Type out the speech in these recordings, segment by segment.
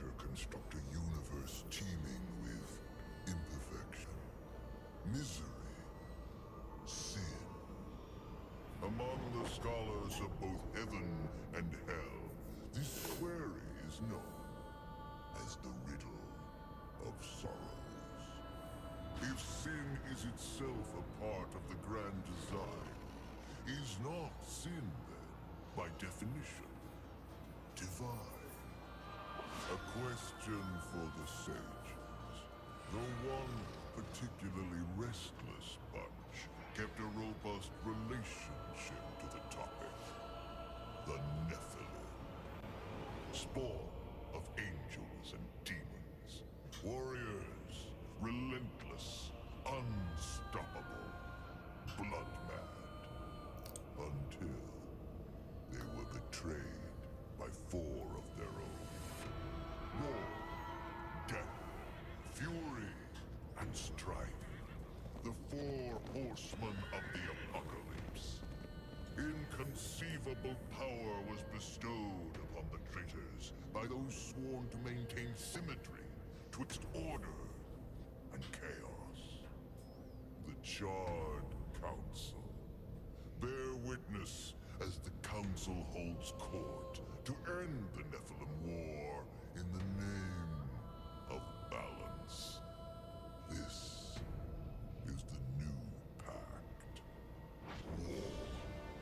creature construct a universe teeming with imperfection, misery, sin. Among the scholars of both heaven and hell, this query is known as the riddle of sorrows. If sin is itself a part of the grand design, is not sin then, by definition, divine? A question for the sages. The one particularly restless bunch kept a robust relationship to the topic. The Nephilim. Spawn of angels and demons. Warriors, relentless, unstoppable, blood-mad. Until they were betrayed by four of their own. War, death, fury, and strife. The four horsemen of the apocalypse. Inconceivable power was bestowed upon the traitors by those sworn to maintain symmetry twixt order and chaos. The Charred Council. Bear witness as the Council holds court to end the Nephilim War in the name of balance. This is the new pact. War,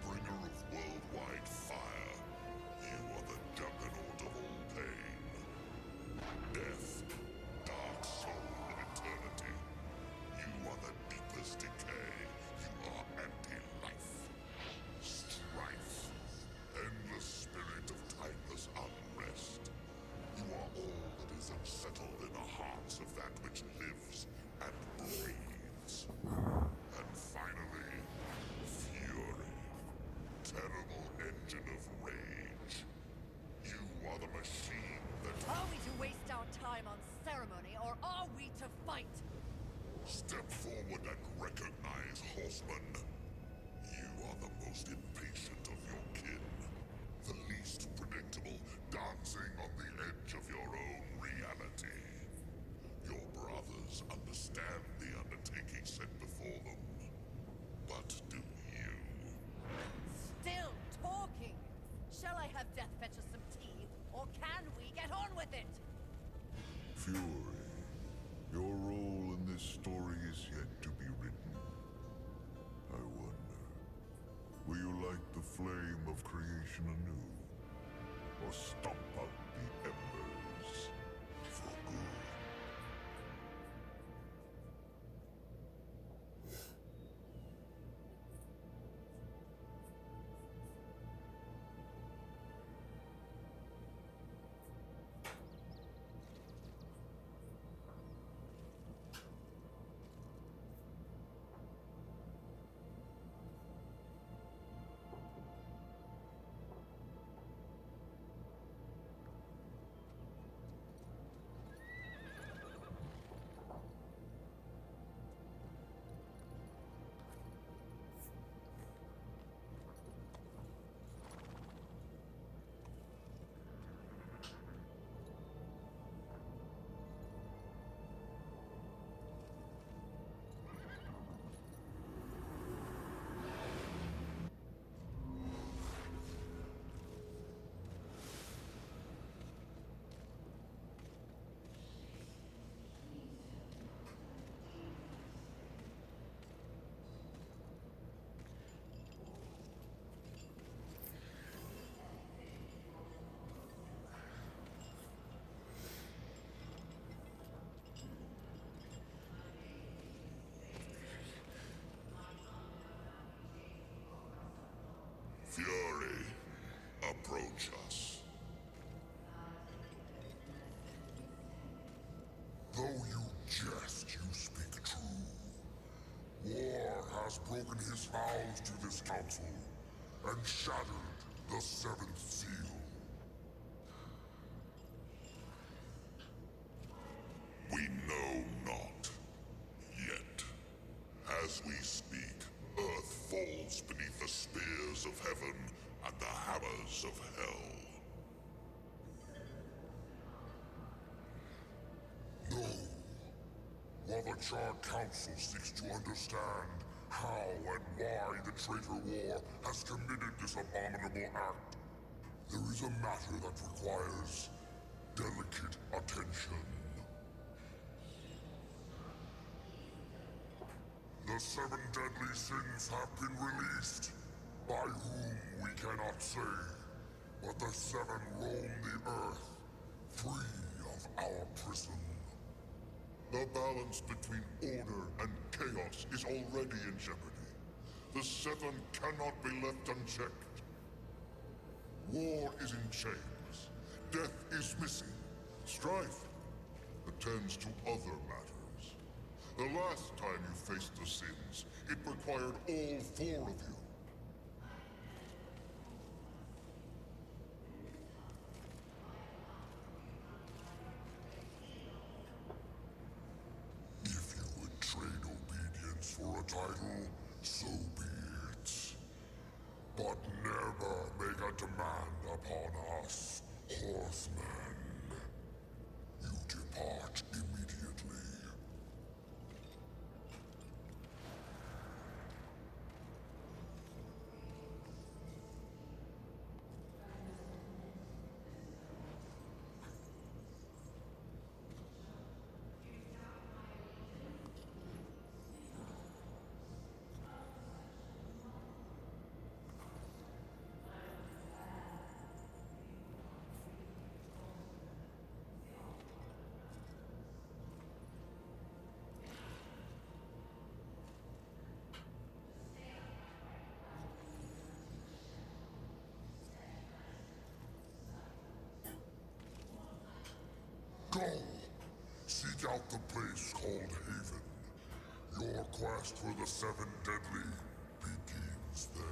bringer of worldwide fire. You are the juggernaut of all pain. Death, dark soul of eternity. You are the deepest decay. You are anti-life. Strife, endless spirit of timeless unrest. You are all that is unsettled in the hearts of that which lives and breathes. And finally, fury. Terrible engine of rage. You are the machine that... Are we to waste our time on ceremony, or are we to fight? Step forward and recognize, horseman. You are the most impatient of your kin. The least predictable, dancing on the edge of your own reality. Your brothers understand the undertaking set before them. But do you? Still talking! Shall I have Death fetch us some tea, or can we get on with it? Fury, your role in this story is yet to be written. I wonder, will you light the flame of creation anew? Or stomp out the embers for good? Fury, approach us. Though you jest, you speak true. War has broken his vows to this council and shattered the seventh seal. We know not. Yet, as we speak, Earth falls beneath the spears of heaven and the hammers of hell. Charred Council seeks to understand how and why the traitor war has committed this abominable act. There is a matter that requires delicate attention. The 7 deadly sins have been released, by whom we cannot say, but the 7 roam the earth, free of our prison. The balance between order and chaos is already in jeopardy. The 7 cannot be left unchecked. War is in chains. Death is missing. Strife attends to other matters. The last time you faced the sins, it required all 4 of you. If you would trade obedience for a title, so be it. But never make a demand upon us, horsemen. You depart immediately. Go! Seek out the place called Haven. Your quest for the 7 deadly begins there.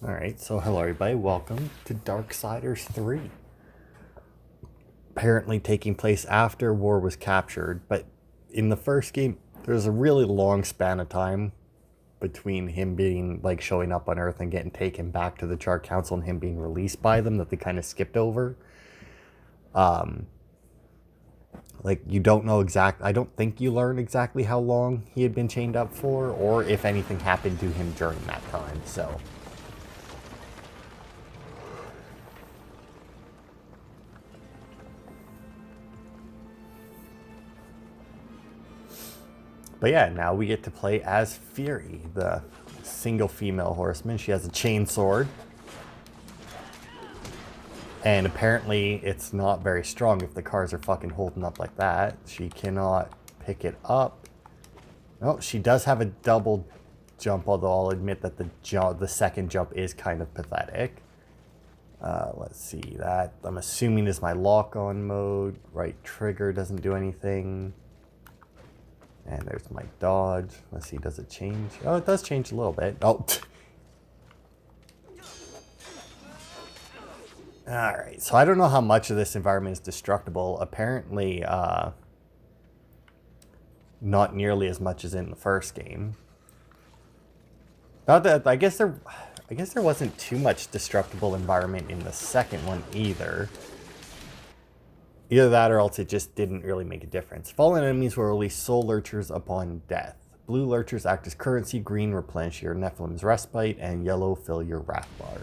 Alright, so hello everybody, welcome to Darksiders 3. Apparently taking place after war was captured, but in the first game, there's a really long span of time between him being, like, showing up on Earth and getting taken back to the Charred Council and him being released by them that they kind of skipped over. Like, you don't know I don't think you learn exactly how long he had been chained up for, or if anything happened to him during that time, so... But yeah, now we get to play as Fury, the single female horseman. She has a chain sword. And apparently it's not very strong if the cars are fucking holding up like that. She cannot pick it up. No, she does have a double jump, although I'll admit that the second jump is kind of pathetic. Let's see, that I'm assuming is my lock-on mode. Right trigger doesn't do anything. And there's my dodge. Let's see, does it change? Oh, it does change a little bit. Oh. Alright, so I don't know how much of this environment is destructible. Apparently, not nearly as much as in the first game. Not that, I guess there wasn't too much destructible environment in the second one either. Either that or else it just didn't really make a difference. Fallen enemies will release soul lurchers upon death. Blue lurchers act as currency, green replenish your Nephilim's respite, and yellow fill your wrath bar.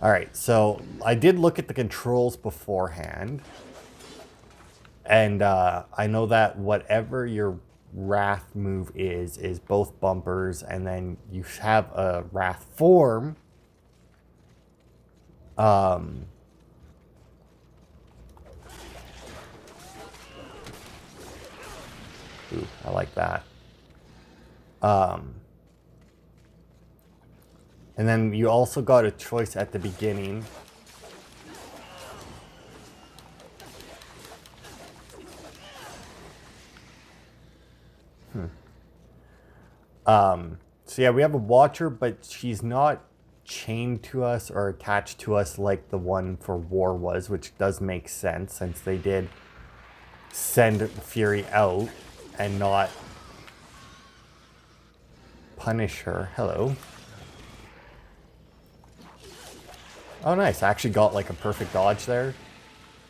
Alright, so I did look at the controls beforehand. And I know that whatever your wrath move is both bumpers, and then you have a wrath form. Ooh, I like that. And then you also got a choice at the beginning. So yeah, we have a watcher, but she's not chained to us or attached to us like the one for war was, which does make sense since they did send Fury out and not punish her. Hello. Oh, nice. I actually got like a perfect dodge there.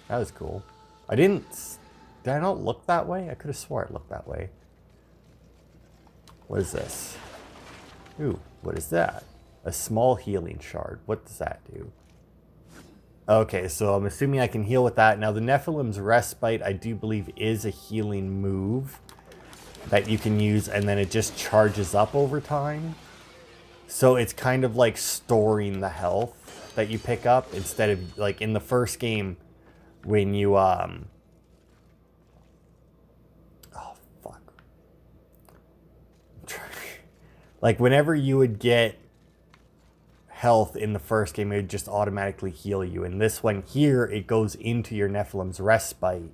That was cool. Did I not look that way? I could have swore it looked that way. What is this? Ooh, what is that? A small healing shard. What does that do? Okay, so I'm assuming I can heal with that. Now, the Nephilim's Respite, I do believe, is a healing move that you can use, and then it just charges up over time. So it's kind of like storing the health that you pick up instead of, like, in the first game, when you, oh, fuck. Like, whenever you would get health in the first game, it would just automatically heal you. In this one here, it goes into your Nephilim's Respite.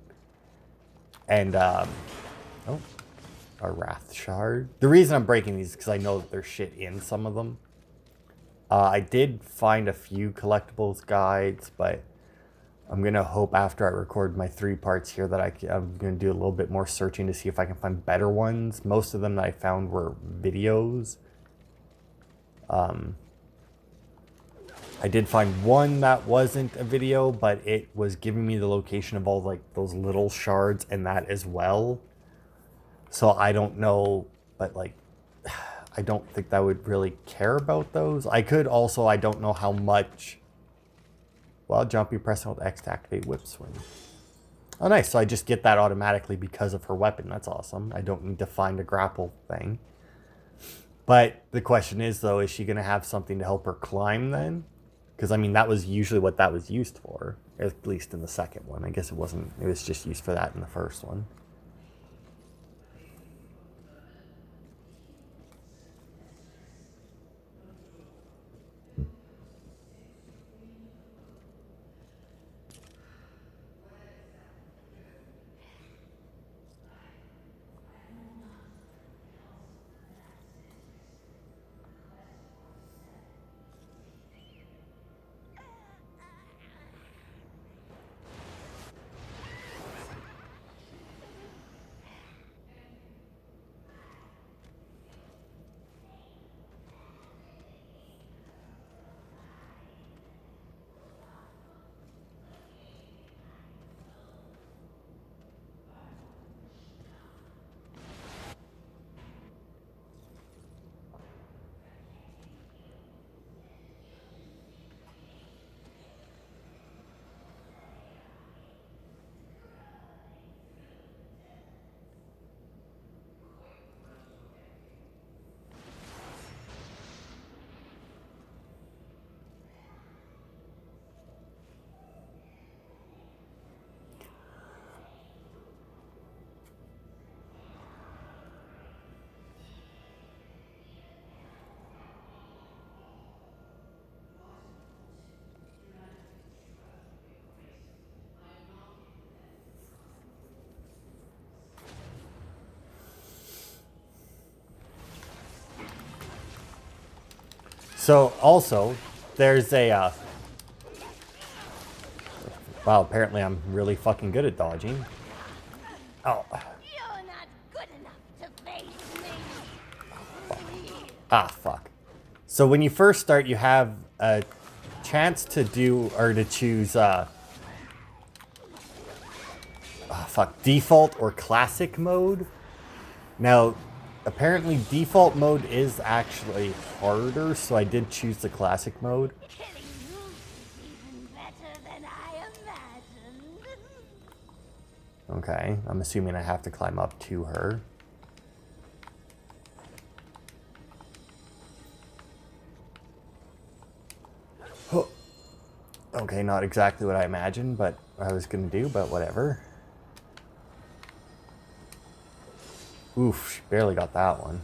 And, oh, a Wrath Shard. The reason I'm breaking these is because I know that there's shit in some of them. I did find a few collectibles guides, but I'm going to hope after I record my 3 parts here that I'm going to do a little bit more searching to see if I can find better ones. Most of them that I found were videos. I did find one that wasn't a video, but it was giving me the location of all like those little shards and that as well. So I don't know, but like, I don't think that I would really care about those. I could also, I don't know how much. While jumping, press hold X to activate Whip Swing. Oh, nice. So I just get that automatically because of her weapon. That's awesome. I don't need to find a grapple thing. But the question is, though, is she going to have something to help her climb then? Because, I mean, that was usually what that was used for. At least in the second one. I guess it wasn't. It was just used for that in the first one. So, also, there's a, wow, apparently I'm really fucking good at dodging. Oh. You're not good enough to face me. Ah, fuck. So when you first start, you have a chance to do, or to choose, default or classic mode. Now, apparently default mode is actually harder, so I did choose the classic mode. Killing you even better than I imagined. Okay, I'm assuming I have to climb up to her. Oh. Okay, not exactly what I imagined, but I was gonna do, but whatever. Oof, she barely got that one.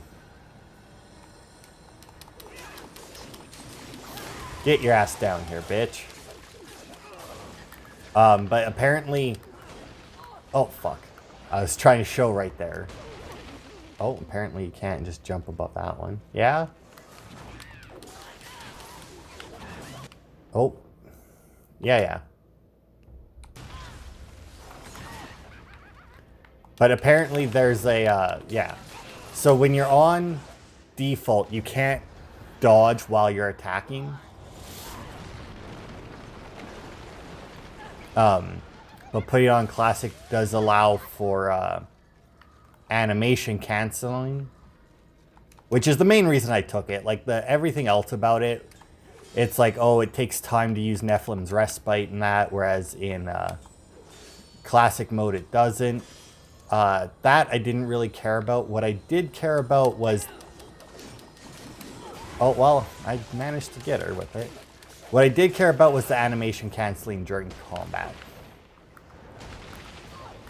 Get your ass down here, bitch. But apparently... Oh, fuck. I was trying to show right there. Oh, apparently you can't just jump above that one. Yeah? Oh. Yeah. But apparently there's a, yeah. So when you're on default, you can't dodge while you're attacking. But putting on classic does allow for animation canceling, which is the main reason I took it. Like everything else about it, it's like, oh, it takes time to use Nephilim's respite and that, whereas in classic mode it doesn't. That I didn't really care about. What I did care about was, oh well, I managed to get her with it. What I did care about was the animation canceling during combat.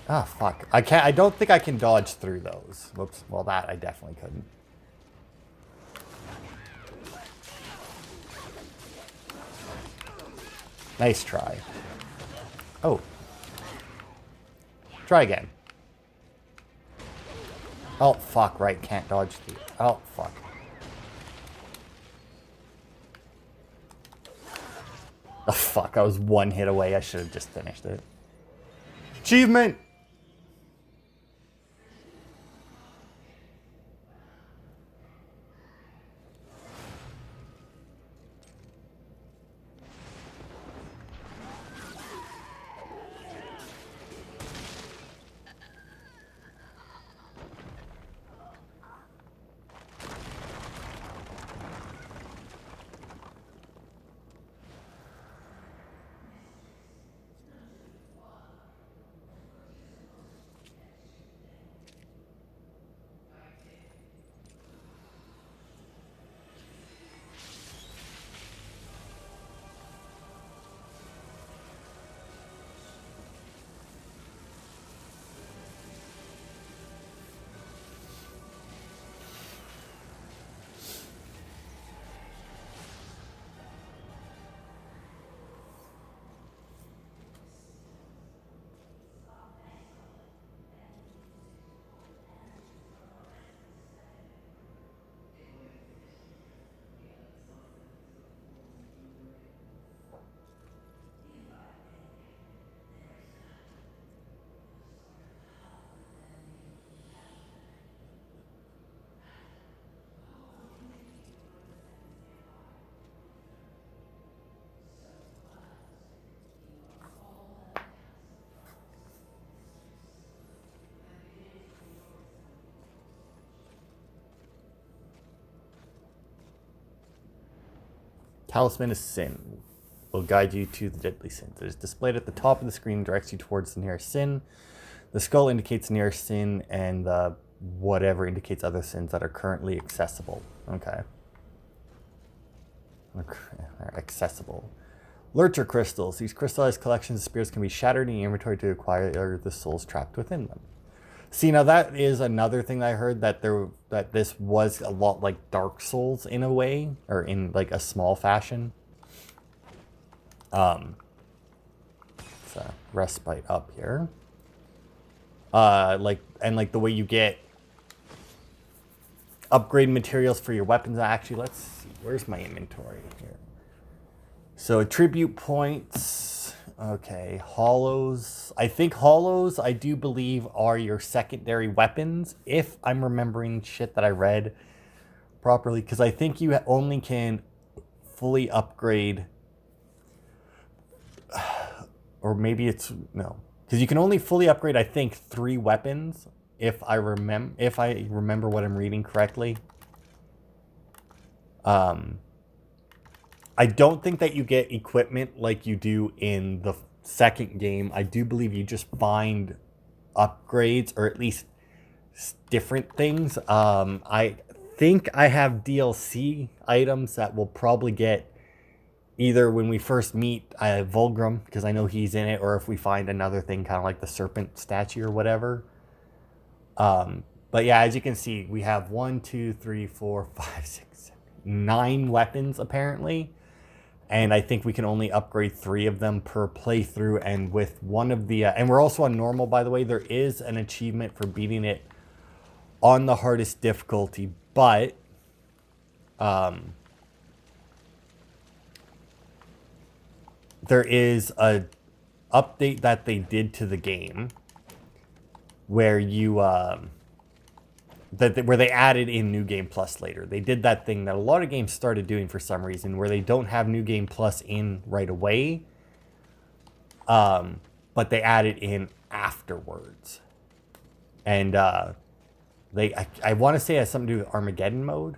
Ah, fuck. I don't think I can dodge through those. Whoops. Well, that I definitely couldn't. Nice try. Oh. Try again. Oh, fuck. Right. Can't dodge through. Oh, fuck. Oh, fuck. I was one hit away. I should have just finished it. Achievement! Talisman of Sin will guide you to the deadly sins. It is displayed at the top of the screen and directs you towards the nearest sin. The skull indicates nearest sin, and the whatever indicates other sins that are currently accessible. Okay. Accessible. Lurcher crystals. These crystallized collections of spirits can be shattered in your inventory to acquire the souls trapped within them. See, now that is another thing that I heard, that this was a lot like Dark Souls in a way, or in like a small fashion. So respite up here. Like the way you get upgrade materials for your weapons. Actually, let's see. Where's my inventory here? So attribute points. Okay, hollows. I think hollows, I do believe, are your secondary weapons, if I'm remembering shit that I read properly, because I think you only can fully upgrade, or maybe it's, no, because you can only fully upgrade, I think, 3 weapons, if I remember what I'm reading correctly. I don't think that you get equipment like you do in the second game. I do believe you just find upgrades, or at least different things. I think I have DLC items that we'll probably get either when we first meet Vulgrim, because I know he's in it, or if we find another thing kind of like the serpent statue or whatever. But yeah, as you can see, we have 1, 2, 3, 4, 5, 6, 7, 9 weapons apparently. And I think we can only upgrade 3 of them per playthrough. And with one of the... and we're also on normal, by the way. There is an achievement for beating it on the hardest difficulty, but there is a update that they did to the game where you where they added in New Game Plus later. They did that thing that a lot of games started doing for some reason, where they don't have New Game Plus in right away, but they add it in afterwards. And I want to say it has something to do with Armageddon mode.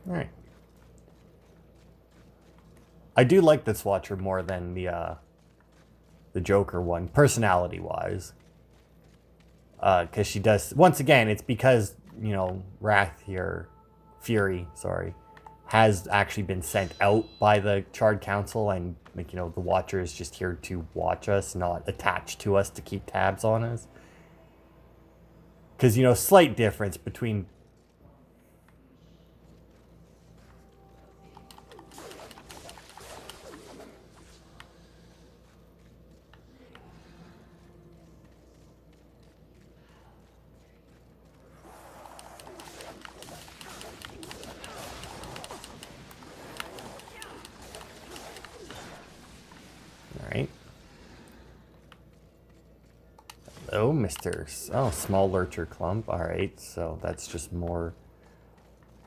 All right. I do like this Watcher more than the Joker one, personality-wise. Because she does... Once again, it's because, you know, Fury, has actually been sent out by the Charred Council, and, like, you know, the Watcher is just here to watch us, not attached to us to keep tabs on us. Because, you know, slight difference between... Oh, small lurcher clump. All right, so that's just more...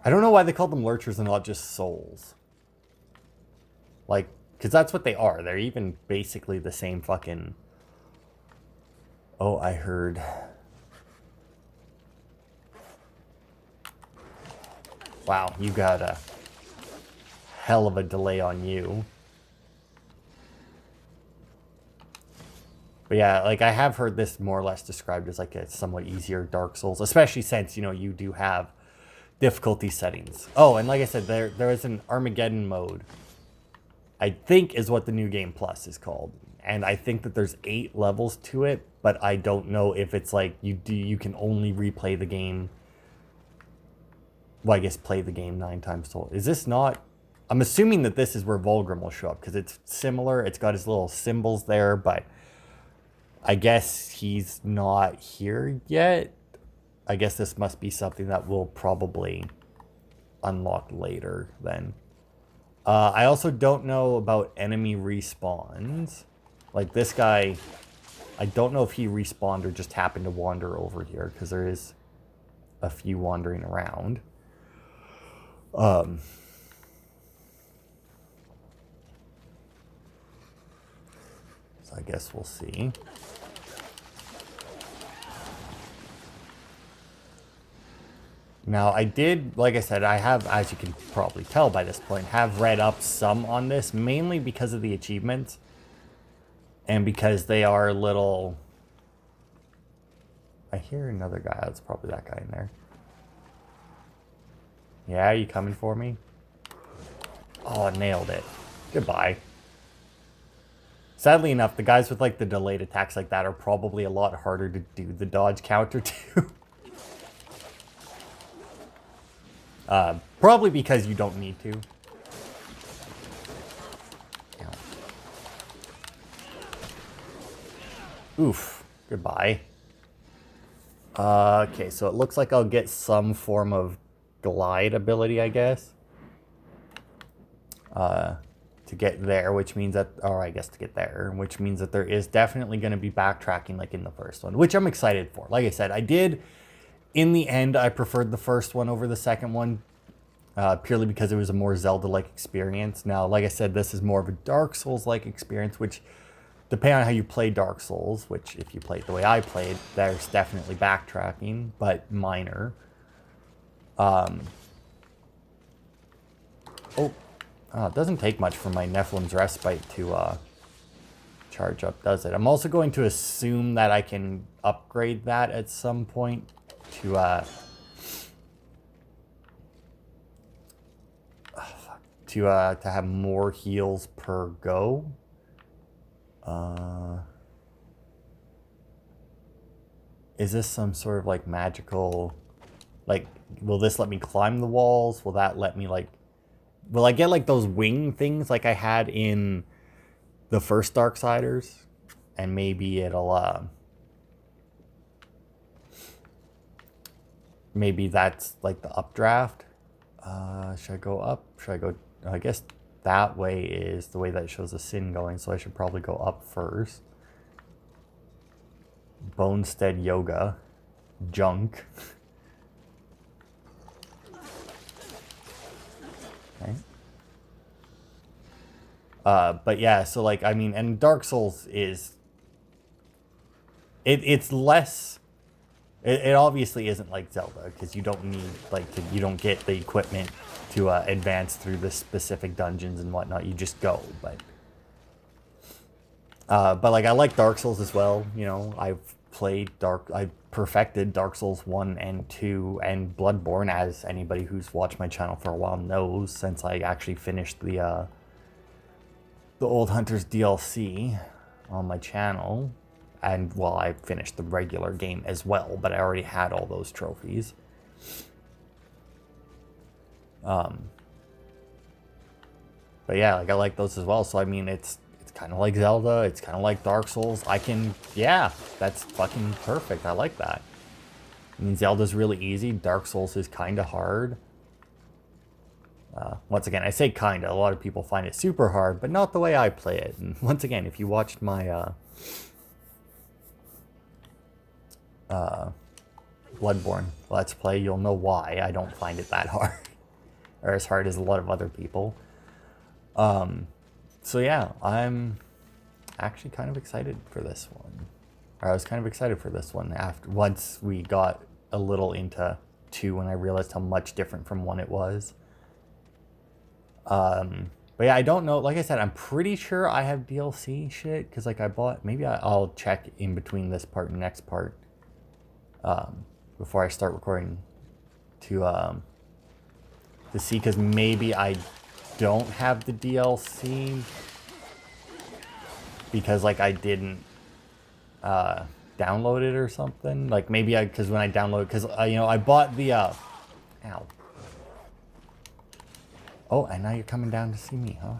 I don't know why they call them lurchers and not just souls. Like, because that's what they are. They're even basically the same fucking... Oh, I heard... Wow, you got a hell of a delay on you. But yeah, like I have heard this more or less described as like a somewhat easier Dark Souls, especially since, you know, you do have difficulty settings. Oh, and like I said, there is an Armageddon mode, I think is what the New Game Plus is called. And I think that there's 8 levels to it, but I don't know if it's like you can only replay the game. Well, I guess play the game 9 times total. Is this not... I'm assuming that this is where Vulgrim will show up, because it's similar. It's got his little symbols there, but... I guess he's not here yet. I guess this must be something that we'll probably unlock later then. I also don't know about enemy respawns. Like this guy, I don't know if he respawned or just happened to wander over here, because there is a few wandering around. So I guess we'll see. Now, I did, like I said, I have, as you can probably tell by this point, have read up some on this, mainly because of the achievements. And because they are a little... I hear another guy. That's probably that guy in there. Yeah, you coming for me? Oh, I nailed it. Goodbye. Sadly enough, the guys with like the delayed attacks like that are probably a lot harder to do the dodge counter to. Probably because you don't need to. Oof. Goodbye. Okay, so it looks like I'll get some form of glide ability, I guess. To to get there, which means that, or I guess to get there, which means that there is definitely going to be backtracking like in the first one, which I'm excited for. Like I said, in the end, I preferred the first one over the second one, purely because it was a more Zelda-like experience. Now, like I said, this is more of a Dark Souls-like experience, which, depending on how you play Dark Souls, which if you play it the way I played, there's definitely backtracking, but minor. It doesn't take much for my Nephilim's Respite to charge up, does it? I'm also going to assume that I can upgrade that at some point to have more heals per go. Is this some sort of like magical, like, will this let me climb the walls? Will that let me like, will I get like those wing things like I had in the first Darksiders? And maybe it'll, maybe that's like the updraft. Should I go up? Should I go, I guess that way is the way that shows the sin going, so I should probably go up first. Bonestead Yoga. Junk. Okay. But yeah, so like, I mean, and Dark Souls is, it's less, it obviously isn't like Zelda, because you don't need, like, you don't get the equipment to advance through the specific dungeons and whatnot, you just go, but like, I like Dark Souls as well, you know, I perfected Dark Souls 1 and 2 and Bloodborne, as anybody who's watched my channel for a while knows, since I actually finished the Old Hunters DLC on my channel. And, well, I finished the regular game as well, but I already had all those trophies. But yeah, like, I like those as well. So, I mean, it's kind of like Zelda. It's kind of like Dark Souls. Yeah, that's fucking perfect. I like that. I mean, Zelda's really easy. Dark Souls is kind of hard. Once again, I say kind of. A lot of people find it super hard, but not the way I play it. And once again, if you watched my Bloodborne Let's Play, you'll know why I don't find it that hard. Or as hard as a lot of other people. So yeah, I'm actually kind of excited for this one. Or I was kind of excited for this one once we got a little into 2 and I realized how much different from 1 it was. But yeah, I don't know. Like I said, I'm pretty sure I have DLC shit, because like I bought, maybe I'll check in between this part and next part, before I start recording to see, because maybe I don't have the DLC, because like I didn't download it or something. Like maybe because when I download, because you know, I bought the ow. Oh, and now you're coming down to see me, huh?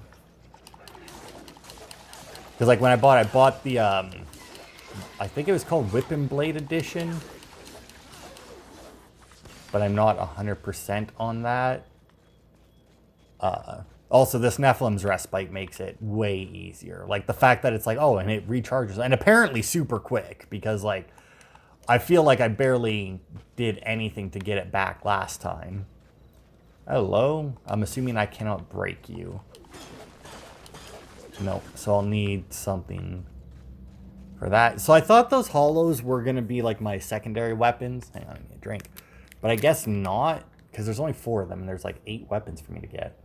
Because like when I bought the I think it was called Whip and Blade Edition, but I'm not 100% on that. Also, this Nephilim's Respite makes it way easier. Like, the fact that it's like, oh, and it recharges. And apparently super quick, because, like, I feel like I barely did anything to get it back last time. Hello? I'm assuming I cannot break you. No, so I'll need something for that. So I thought those hollows were going to be, like, my secondary weapons. Hang on, I need a drink. But I guess not, because there's only 4 of them, and there's, like, 8 weapons for me to get.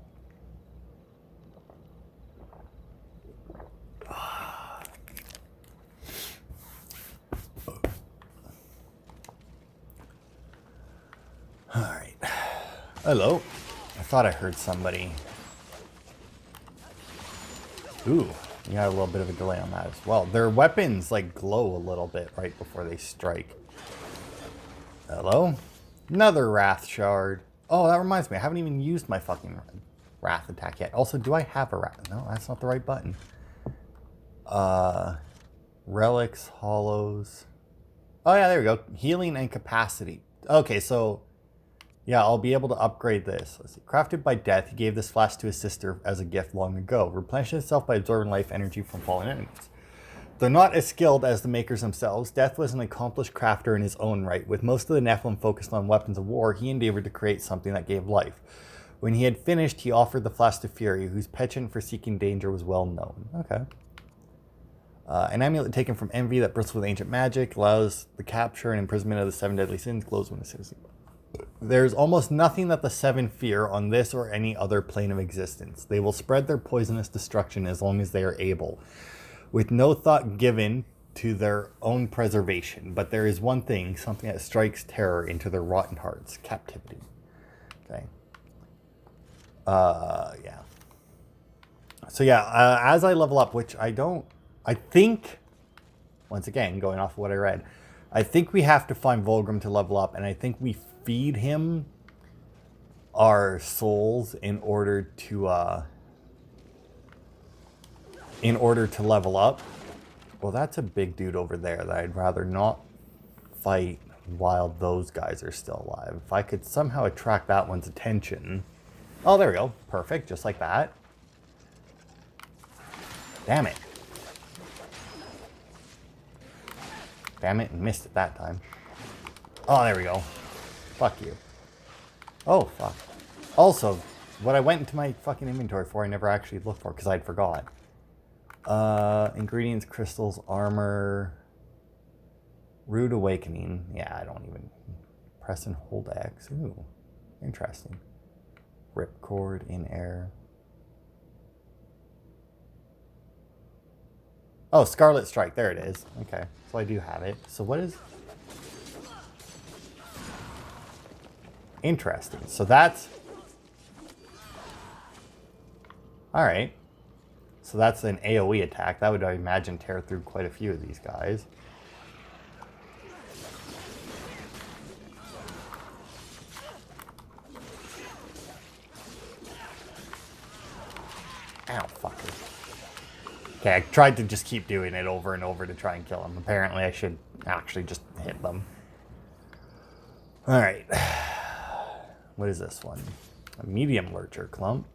Alright. Hello. I thought I heard somebody. Ooh, you got a little bit of a delay on that as well. Their weapons, like, glow a little bit right before they strike. Hello? Another Wrath Shard. Oh, that reminds me. I haven't even used my fucking Wrath attack yet. Also, do I have a Wrath? No, that's not the right button. Relics, Hollows. Oh, yeah, there we go. Healing and Capacity. Okay, so... Yeah, I'll be able to upgrade this. Let's see. Crafted by death, he gave this flask to his sister as a gift long ago. Replenishing itself by absorbing life energy from fallen enemies. Though not as skilled as the makers themselves, Death was an accomplished crafter in his own right. With most of the Nephilim focused on weapons of war, he endeavored to create something that gave life. When he had finished, he offered the flask to Fury, whose penchant for seeking danger was well known. Okay. An amulet taken from Envy that bristles with ancient magic, allows the capture and imprisonment of the 7 deadly sins, glows when asleep. There's almost nothing that the 7 fear on this or any other plane of existence. They will spread their poisonous destruction as long as they are able, with no thought given to their own preservation. But there is one thing, something that strikes terror into their rotten hearts: captivity. Okay. Yeah. So yeah, as I level up, which I think, once again, going off of what I read, I think we have to find Volgrim to level up, and I think we feed him our souls in order to level up. Well, that's a big dude over there that I'd rather not fight while those guys are still alive. If I could somehow attract that one's attention. Oh, there we go. Perfect. Just like that. Damn it. Damn it, and missed it that time. Oh, there we go. Fuck you. Oh, fuck. Also, what I went into my fucking inventory for, I never actually looked for because I'd forgot. Ingredients, crystals, armor, rude awakening. Yeah, I don't even press and hold X. Ooh, interesting. Ripcord in air. Oh, Scarlet Strike. There it is. Okay, so I do have it. So what is... Interesting. So that's... Alright. So that's an AoE attack. That would, I imagine, tear through quite a few of these guys. Ow, fucker. Okay, I tried to just keep doing it over and over to try and kill them. Apparently, I should actually just hit them. Alright. What is this one? A medium lurcher clump.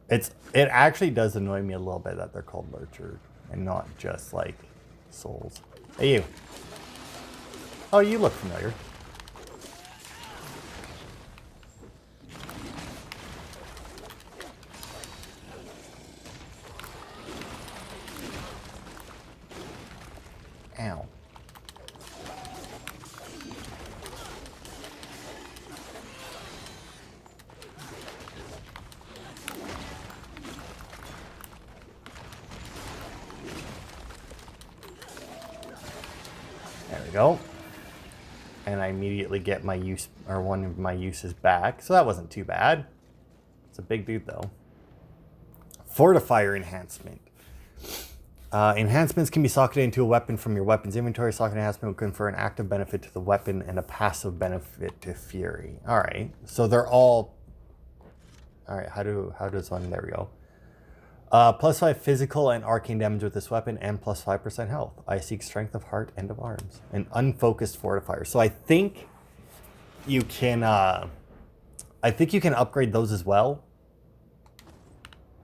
It actually does annoy me a little bit that they're called lurcher and not just like souls. Hey, you. Oh, you look familiar. Ow. There we go. And I immediately get my use, or one of my uses back. So that wasn't too bad. It's a big dude though. Fortifier enhancement. Enhancements can be socketed into a weapon from your weapon's inventory. Socket enhancement will confer an active benefit to the weapon and a passive benefit to Fury. Alright, so they're all... Alright, how does one... There we go. Plus 5 physical and arcane damage with this weapon, and plus 5% health. I seek strength of heart and of arms. An unfocused fortifier. So I think you can... upgrade those as well.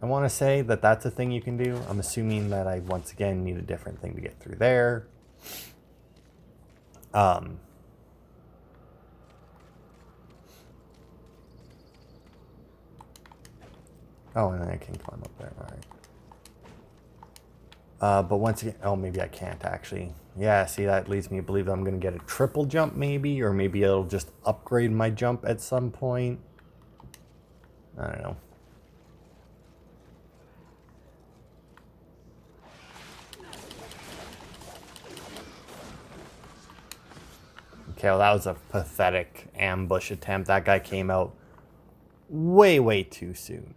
I want to say that that's a thing you can do. I'm assuming that I, once again, need a different thing to get through there. Oh, and then I can climb up there. All right. But once again... Oh, maybe I can't, actually. Yeah, see, that leads me to believe that I'm going to get a triple jump, maybe. Or maybe it'll just upgrade my jump at some point. I don't know. Okay, well, that was a pathetic ambush attempt. That guy came out way, way too soon.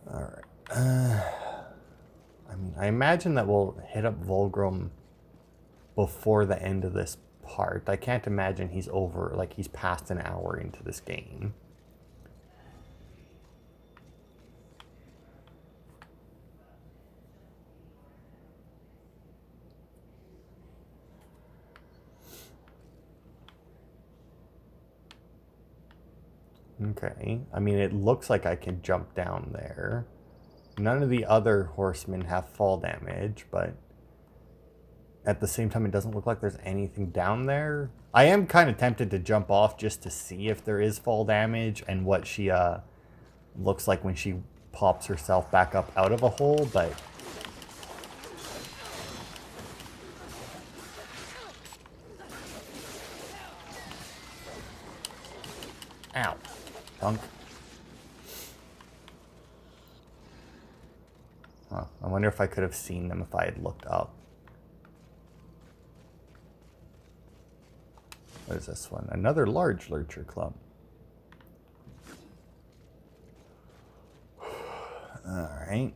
Alright. I mean, I imagine that we'll hit up Volgrim before the end of this part. I can't imagine he's over, like he's past an hour into this game. Okay. I mean, it looks like I can jump down there. None of the other horsemen have fall damage, but at the same time, it doesn't look like there's anything down there. I am kind of tempted to jump off just to see if there is fall damage and what she looks like when she pops herself back up out of a hole, but... Ow. Punk. Huh. I wonder if I could have seen them if I had looked up. What is this one? Another large lurcher club. Alright.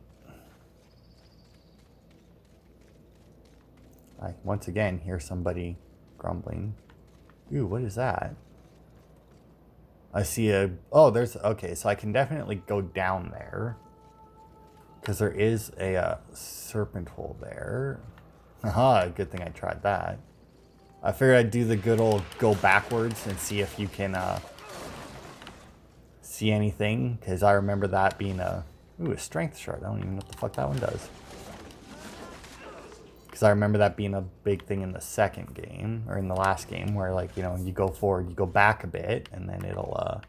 I once again hear somebody grumbling. Ooh, what is that? I see a... Oh, there's... Okay, so I can definitely go down there. Because there is a serpent hole there. Haha, good thing I tried that. I figured I'd do the good old go backwards and see if you can see anything. Because I remember that being a... Ooh, a strength shard. I don't even know what the fuck that one does. Because I remember that being a big thing in the second game. Or in the last game. Where, like, you know, you go forward, you go back a bit. And then it'll...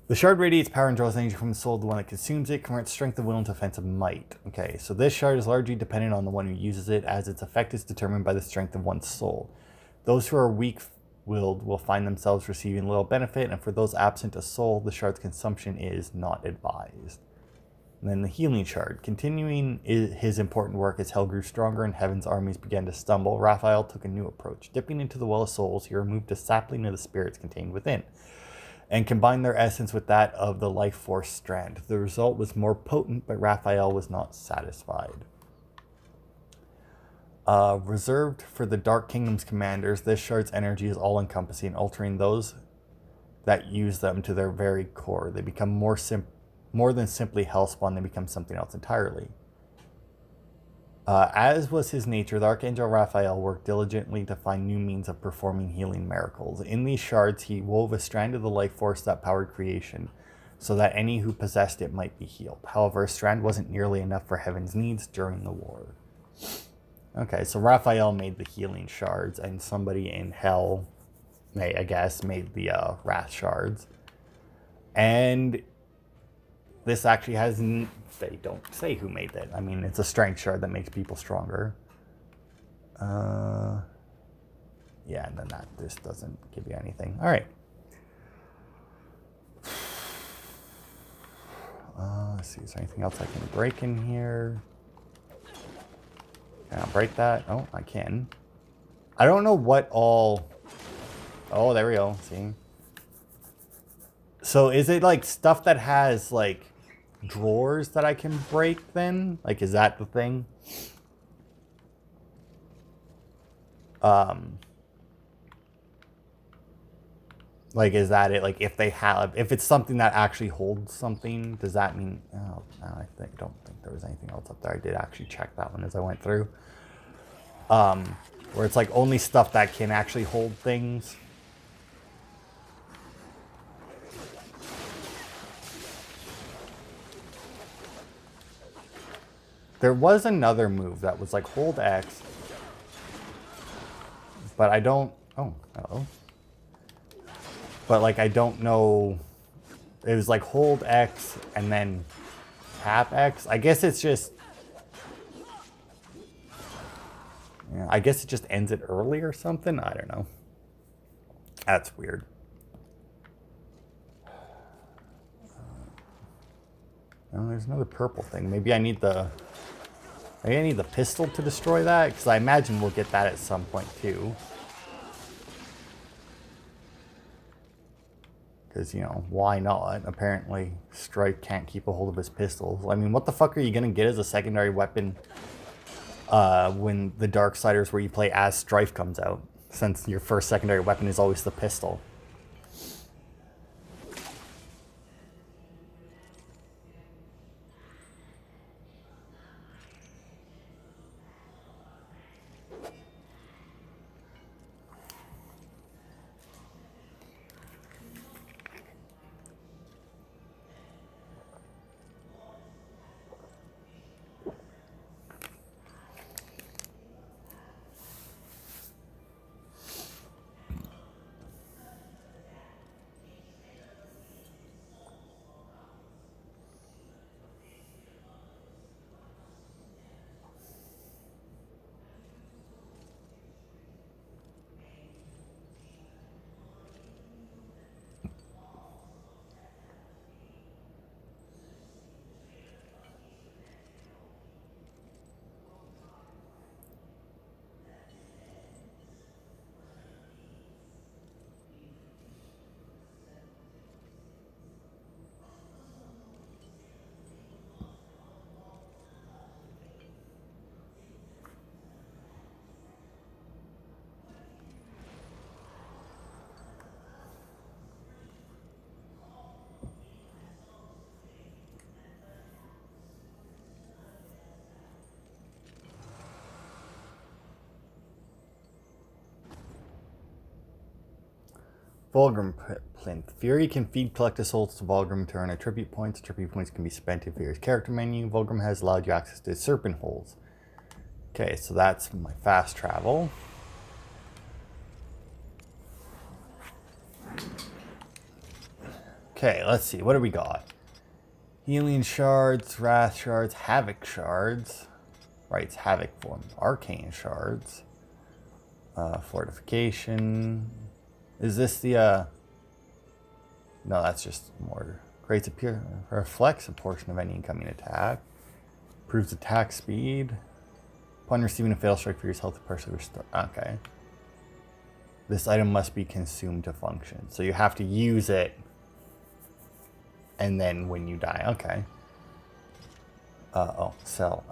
The shard radiates power and draws energy from the soul of the one that consumes it, converts strength of will into offensive might. Okay, so this shard is largely dependent on the one who uses it, as its effect is determined by the strength of one's soul. Those who are weak-willed will find themselves receiving little benefit, and for those absent a soul, the shard's consumption is not advised. And then the healing shard. Continuing his important work as hell grew stronger and heaven's armies began to stumble, Raphael took a new approach. Dipping into the well of souls, he removed a sapling of the spirits contained within, and combined their essence with that of the life force strand. The result was more potent, but Raphael was not satisfied. Reserved for the Dark Kingdom's commanders, this shard's energy is all-encompassing, altering those that use them to their very core. They become more than simply hellspawn, they become something else entirely. As was his nature, the Archangel Raphael worked diligently to find new means of performing healing miracles. In these shards, he wove a strand of the life force that powered creation, so that any who possessed it might be healed. However, a strand wasn't nearly enough for heaven's needs during the war. Okay, so Raphael made the healing shards, and somebody in hell, I guess, made the wrath shards. And this actually has... They don't say who made it. I mean, it's a strength shard that makes people stronger. Yeah, and then that just doesn't give you anything. All right. Let's see. Is there anything else I can break in here? Can I break that? Oh, I can. I don't know what all... Oh, there we go. See? So is it like stuff that has like drawers that I can break then? Like, is that the thing? Like, is that it? Like, if they have, if it's something that actually holds something, does that mean... Oh, no, don't think there was anything else up there. I did actually check that one as I went through. Where it's like only stuff that can actually hold things. There was another move that was like hold X, but I don't... Oh, hello. But like I don't know... It was like hold X and then tap X. I guess it's just... Yeah, I guess it just ends it early or something. I don't know. That's weird. Oh, there's another purple thing. Maybe I need the... Maybe I need the pistol to destroy that, because I imagine we'll get that at some point too. Because, you know, why not? Apparently, Strife can't keep a hold of his pistols. I mean, what the fuck are you going to get as a secondary weapon when the Darksiders where you play as Strife comes out? Since your first secondary weapon is always the pistol. Fulgrim Plinth. Fury can feed collected souls to Fulgrim to earn attribute points. Attribute points can be spent in Fury's character menu. Fulgrim has allowed you access to serpent holes. Okay, so that's my fast travel. Okay, let's see. What do we got? Healing shards, wrath shards, havoc shards. Right, it's havoc form. Arcane shards. Fortification. Is this the no, that's just mortar. Creates reflects a portion of any incoming attack. Improves attack speed. Upon receiving a fatal strike, for your health partially restore. Okay. This item must be consumed to function. So you have to use it, and then when you die. Okay. Sell.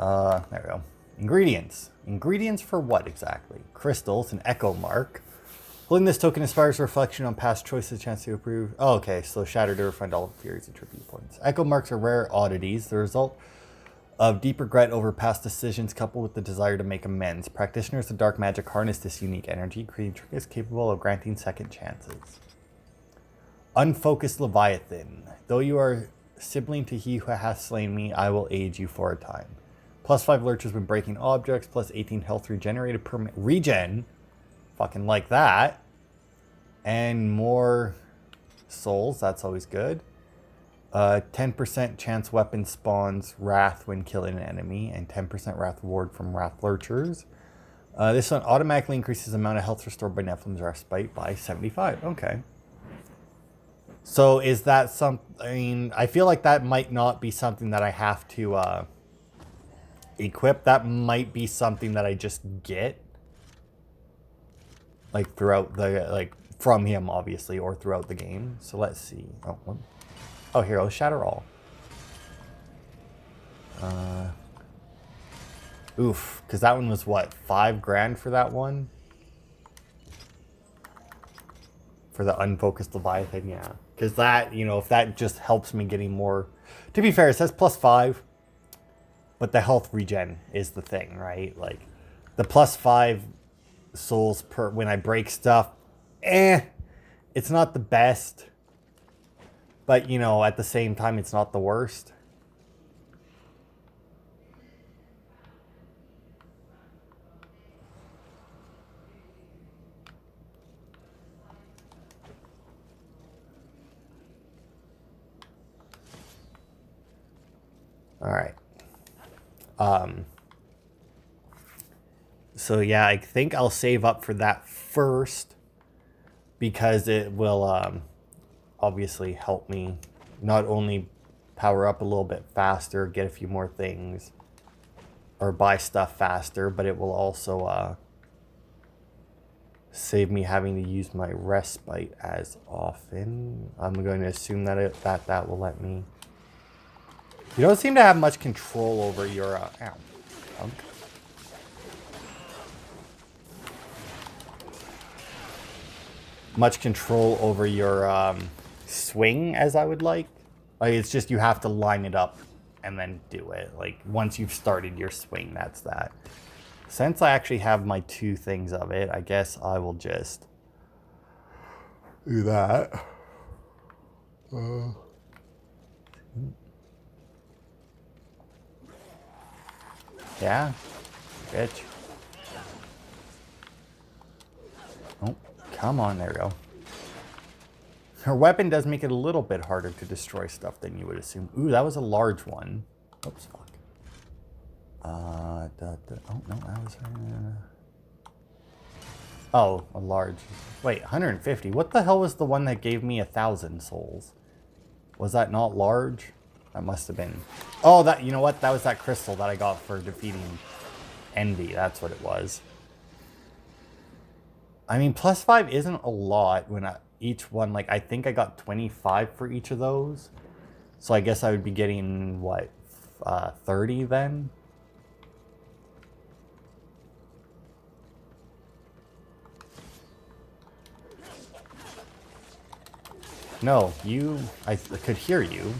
There we go. Ingredients. Ingredients for what exactly? Crystals, an echo mark. Holding this token inspires reflection on past choices, chance to approve. Oh, okay, so shatter to refund all Fury's attribute points. Echo marks are rare oddities, the result of deep regret over past decisions coupled with the desire to make amends. Practitioners of dark magic harness this unique energy, creating trinkets capable of granting second chances. Unfocused Leviathan. Though you are sibling to he who hath slain me, I will aid you for a time. +5 lurches when breaking objects, +18 health regenerated per regen. Fucking like that. And more souls, that's always good. 10% chance weapon spawns wrath when killing an enemy, and 10% wrath reward from wrath lurchers. This one automatically increases the amount of health restored by Nephilim's Respite by 75. Okay. So is that something... I feel like that might not be something that I have to equip. That might be something that I just get. Like throughout the... Like from him, obviously, or throughout the game. So let's see. Oh, here, I'll shatter all. Oof, because that one was what, $5,000 for that one? For the unfocused Leviathan, yeah. Because that, you know, if that just helps me getting more... To be fair, it says +5, but the health regen is the thing, right? Like, the +5 souls per when I break stuff, it's not the best. But, you know, at the same time, it's not the worst. All right. So, yeah, I think I'll save up for that first. Because it will... obviously help me not only power up a little bit faster, get a few more things, or buy stuff faster, but it will also save me having to use my respite as often. I'm going to assume that that will let me. You don't seem to have much control over your punk. Much control over your swing as I would like. Like, it's just you have to line it up and then do it. Like, once you've started your swing, that's that. Since I actually have my 2 things of it, I guess I will just do that. Yeah, bitch. Oh, come on, there we go. Her weapon does make it a little bit harder to destroy stuff than you would assume. Ooh, that was a large one. Oops, fuck. Oh, no, that was... Oh, a large... Wait, 150. What the hell was the one that gave me 1,000 souls? Was that not large? That must have been... Oh, that... You know what? That was that crystal that I got for defeating Envy. That's what it was. I mean, +5 isn't a lot when each one, like, I think I got 25 for each of those. So I guess I would be getting, what, 30 then? No, I could hear you.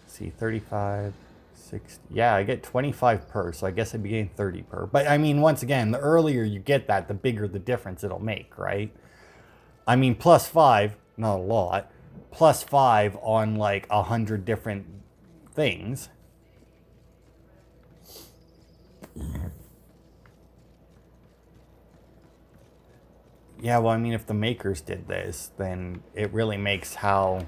Let's see, 35, 60. Yeah, I get 25 per, so I guess I'd be getting 30 per. But, I mean, once again, the earlier you get that, the bigger the difference it'll make, right? I mean, +5, not a lot. +5 on like 100 different things. Yeah, well, I mean, if the makers did this, then it really makes how...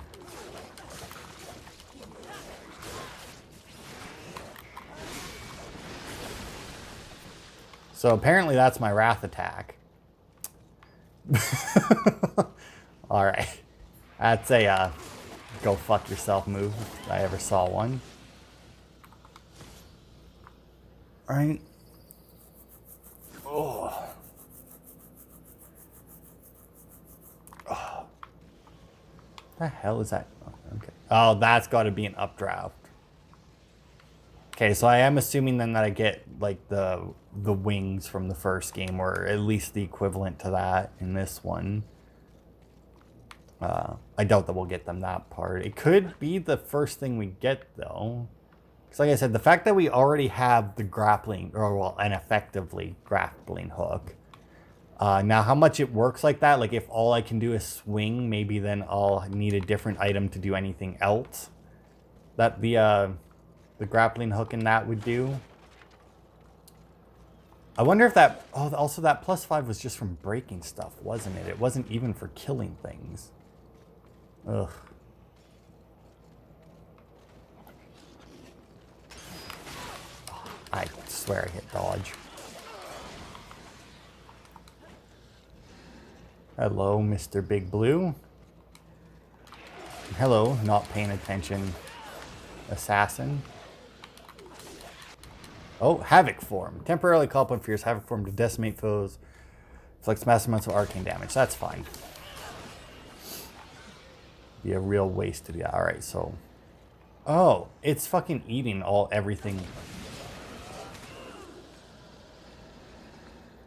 So apparently that's my wrath attack. Alright. That's a go fuck yourself move if I ever saw one. Alright. Oh. Oh. The hell is that? Oh, okay. Oh, that's got to be an updraft. Okay, so I am assuming then that I get like the wings from the first game, or at least the equivalent to that in this one. I doubt that we'll get them that part. It could be the first thing we get though. Because like I said, the fact that we already have the grappling, or well, an effectively grappling hook. Now how much it works like that, like if all I can do is swing, maybe then I'll need a different item to do anything else that the grappling hook in that would do. I wonder if that, oh, also that +5 was just from breaking stuff, wasn't it? It wasn't even for killing things. Ugh. I swear I hit dodge. Hello, Mr. Big Blue. Hello, not paying attention assassin. Oh, Havoc form. Temporarily call upon fierce Havoc form to decimate foes. Inflicts massive amounts of arcane damage. That's fine. Be a real waste to do that. Alright, so... Oh, it's fucking eating everything.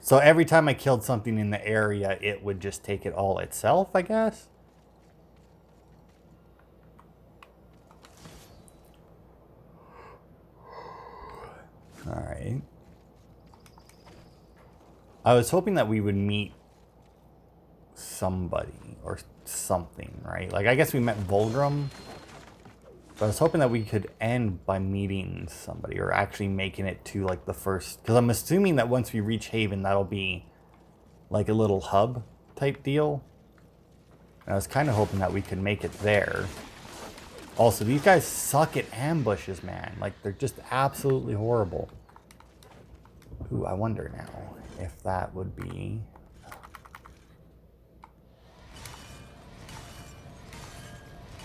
So every time I killed something in the area, it would just take it all itself, I guess? Alright. I was hoping that we would meet somebody or something, right? Like, I guess we met Volgrim. But I was hoping that we could end by meeting somebody or actually making it to, like, the first... Because I'm assuming that once we reach Haven, that'll be, like, a little hub type deal. And I was kind of hoping that we could make it there. Also, these guys suck at ambushes, man. Like, they're just absolutely horrible. Ooh, I wonder now if that would be...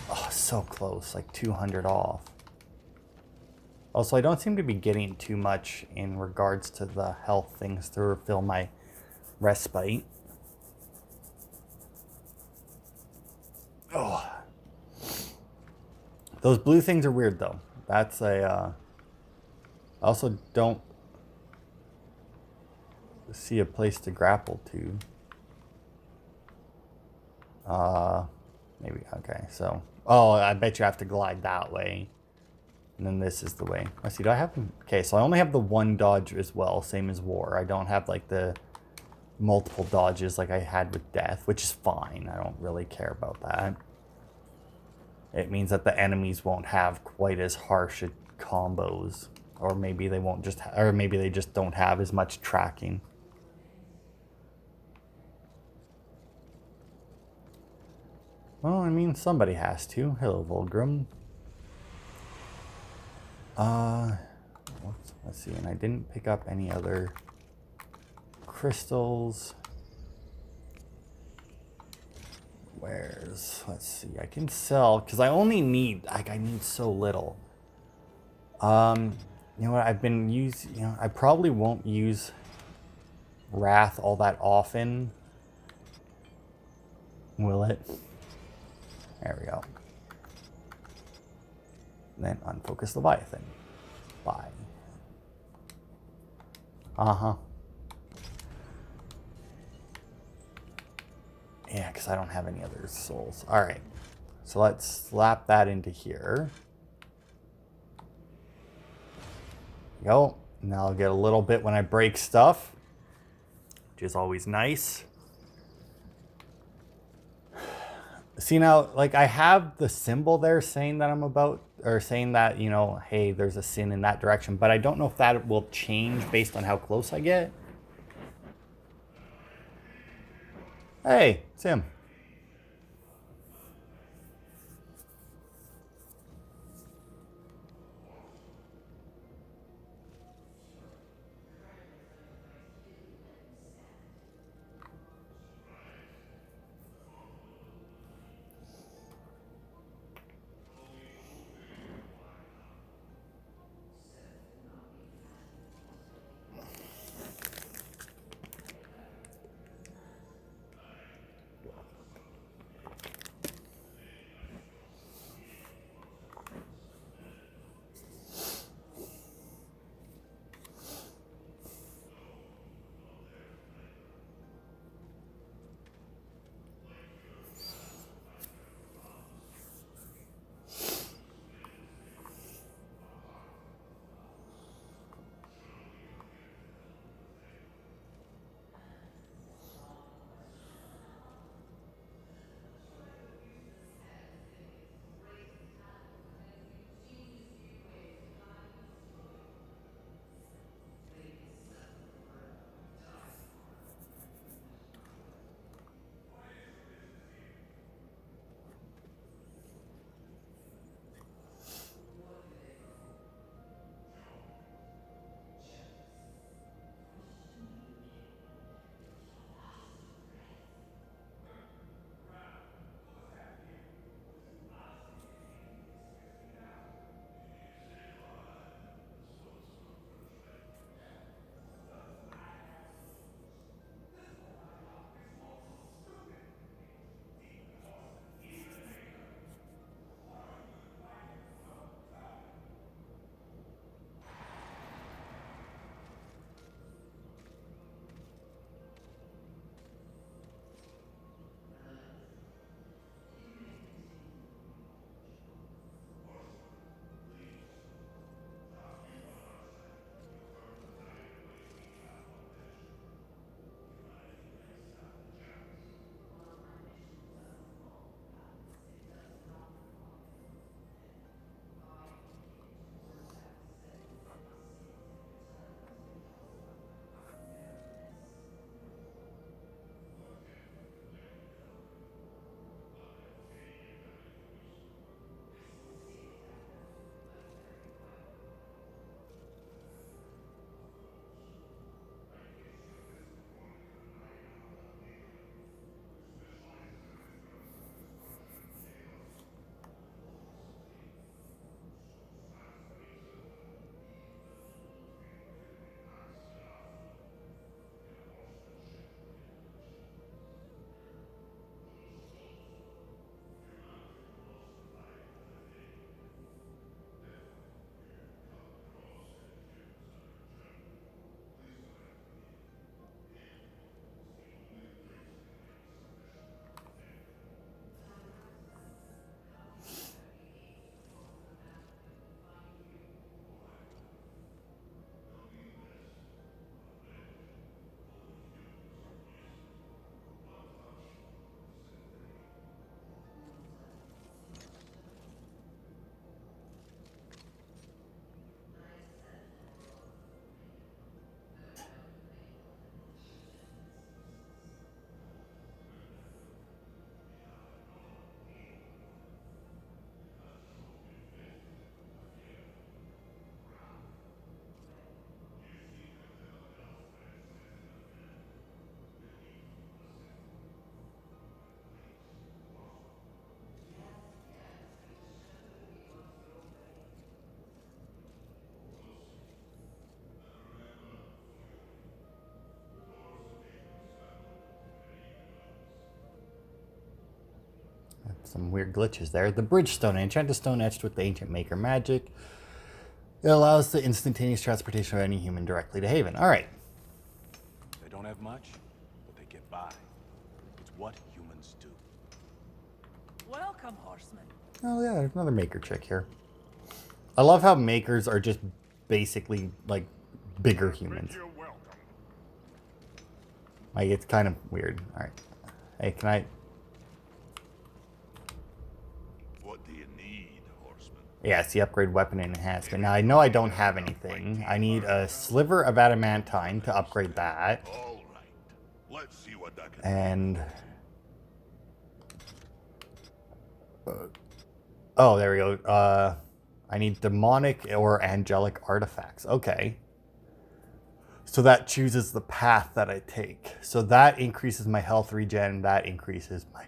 Oh, so close. Like 200 off. Also, I don't seem to be getting too much in regards to the health things to refill my respite. Oh. Those blue things are weird, though. That's a... I also don't see a place to grapple to. Maybe, okay, so... Oh, I bet you have to glide that way. And then this is the way. Let's see, do I have... Okay, so I only have the one dodge as well, same as War. I don't have, like, the multiple dodges like I had with Death, which is fine. I don't really care about that. It means that the enemies won't have quite as harsh combos. Or maybe they won't just... Or maybe they just don't have as much tracking. Well, I mean, somebody has to. Hello, Volgrim. Let's see, and I didn't pick up any other crystals. Let's see, I can sell, because I only need, like, I need so little. You know what, I probably won't use Wrath all that often. Will it? There we go. Then unfocus Leviathan. Bye. Uh-huh. Yeah, because I don't have any other souls. Alright. So let's slap that into here. Go. Now I'll get a little bit when I break stuff, which is always nice. See now, like I have the symbol there saying that I'm about, or saying that, you know, hey, there's a sin in that direction, but I don't know if that will change based on how close I get. Hey, it's him. Some weird glitches there. The bridge stone, an enchanted stone etched with the ancient maker magic. It allows the instantaneous transportation of any human directly to Haven. All right. They don't have much, but they get by. It's what humans do. Welcome, horseman. Oh yeah, there's another maker chick here. I love how makers are just basically like bigger humans. You're welcome. Like it's kind of weird. All right. Hey, can I? Yeah, it's the upgrade weapon enhancement. Now, I know I don't have anything. I need a sliver of adamantine to upgrade that. All right. Let's see what that can And... oh, there we go. I need demonic or angelic artifacts. Okay. So that chooses the path that I take. So that increases my health regen. That increases my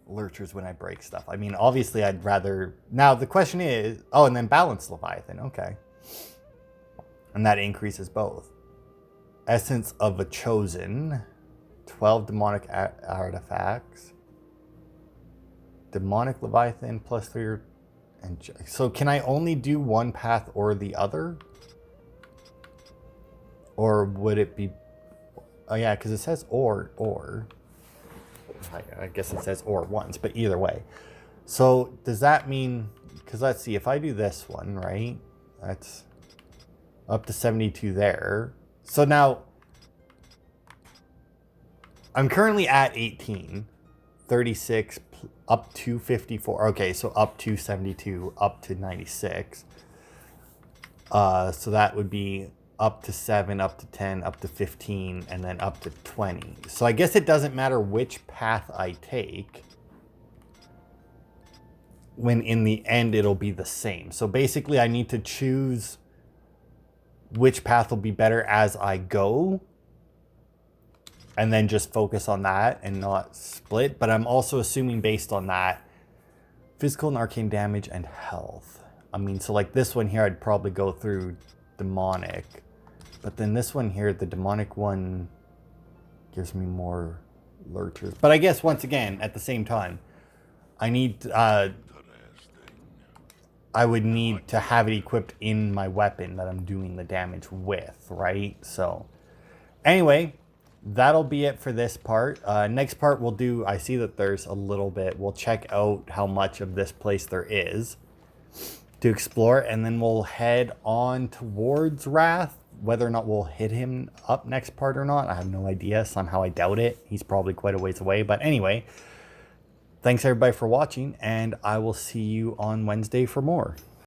lurchers when I break stuff. I mean, obviously, I'd rather... now, the question is... oh, and then balance Leviathan. Okay. And that increases both. Essence of a Chosen. 12 demonic artifacts. Demonic Leviathan plus 3... and so can I only do one path or the other? Or would it be... oh, yeah, because it says or. I guess it says or once, but either way. So does that mean... because let's see, if I do this one, right? That's up to 72 there. So now... I'm currently at 18. 36 up to 54. Okay, so up to 72, up to 96. So that would be up to 7, up to 10, up to 15, and then up to 20. So I guess it doesn't matter which path I take, when in the end it'll be the same. So basically I need to choose which path will be better as I go, and then just focus on that and not split. But I'm also assuming based on that, physical and arcane damage and health. I mean, so like this one here, I'd probably go through demonic. But then this one here, the demonic one gives me more lurchers. But I guess once again, at the same time, I need... I would need to have it equipped in my weapon that I'm doing the damage with, right? So anyway... that'll be it for this part. Next part we'll do, I see that there's a little bit, we'll check out how much of this place there is to explore, and then we'll head on towards Wrath. Whether or not we'll hit him up next part or not, I have no idea. Somehow I doubt it. He's probably quite a ways away. But anyway, thanks everybody for watching, and I will see you on Wednesday for more.